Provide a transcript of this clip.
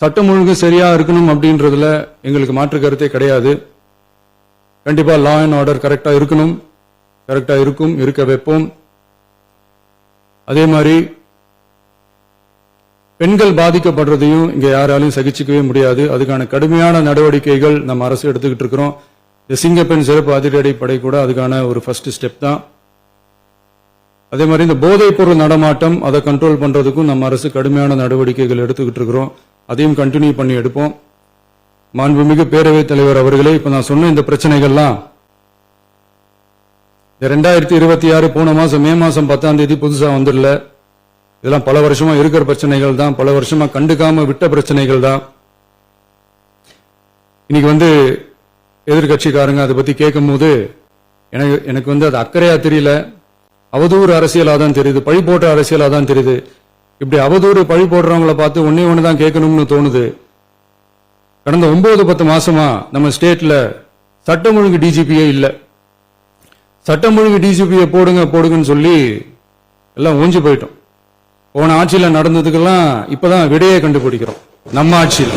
சட்டம் ஒழுங்கு சரியா இருக்கணும் அப்படின்றதுல எங்களுக்கு மாற்று கருத்தே கிடையாது. கண்டிப்பா லா அண்ட் ஆர்டர் கரெக்டா இருக்கணும், கரெக்டா இருக்கும், இருக்க வைப்போம். அதே மாதிரி பெண்கள் பாதிக்கப்படுறதையும் இங்க யாராலையும் சகிச்சுக்கவே முடியாது. அதுக்கான கடுமையான நடவடிக்கைகள் நம்ம அரசு எடுத்துக்கிட்டு இருக்கிறோம். இந்த சிங்கப்பெண் சிறப்பு அதிரடிப்படை கூட அதுக்கான ஒரு ஃபர்ஸ்ட் ஸ்டெப் தான். அதே மாதிரி இந்த போதைப் பொருள் நடமாட்டம் அதை கண்ட்ரோல் பண்றதுக்கும் நம்ம அரசு கடுமையான நடவடிக்கைகள் எடுத்துக்கிட்டு இருக்கிறோம். அதையும் கண்டினியூ பண்ணி எடுப்போம். மாண்புமிகு பேரவைத் தலைவர் அவர்களே, இப்ப நான் சொன்ன இந்த பிரச்சனைகள்லாம் 2026 போன மாசம் மே மாசம் 10ஆம் தேதி புதுசா வந்துடல. இதெல்லாம் பல வருஷமா இருக்கிற பிரச்சனைகள் தான், பல வருஷமா கண்டுக்காம விட்ட பிரச்சனைகள் தான். இன்னைக்கு எதிர்கட்சிக்காரங்க அதை பத்தி கேட்கும் போது எனக்கு அது அக்கறையா தெரியல, அவதூறு அரசியலா தான் தெரியுது, பழி போட்ட அரசியலா தான் தெரியுது. இப்படி அவதூறு பழி போடுறவங்களை பார்த்து ஒன்னே ஒண்ணுதான் கேட்கணும்னு தோணுது. கடந்த 9-10 மாசமா நம்ம ஸ்டேட்ல சட்டம் ஒழுங்கு டிஜிபியே இல்ல. சட்டம் ஒழுங்கு டிஜிபியை போடுங்கன்னு சொல்லி எல்லாம் ஓஞ்சி போயிட்டோம். போன ஆட்சியில நடந்ததுக்கெல்லாம் இப்பதான் விடையே கண்டுபிடிக்கிறோம் நம்ம ஆட்சியில்.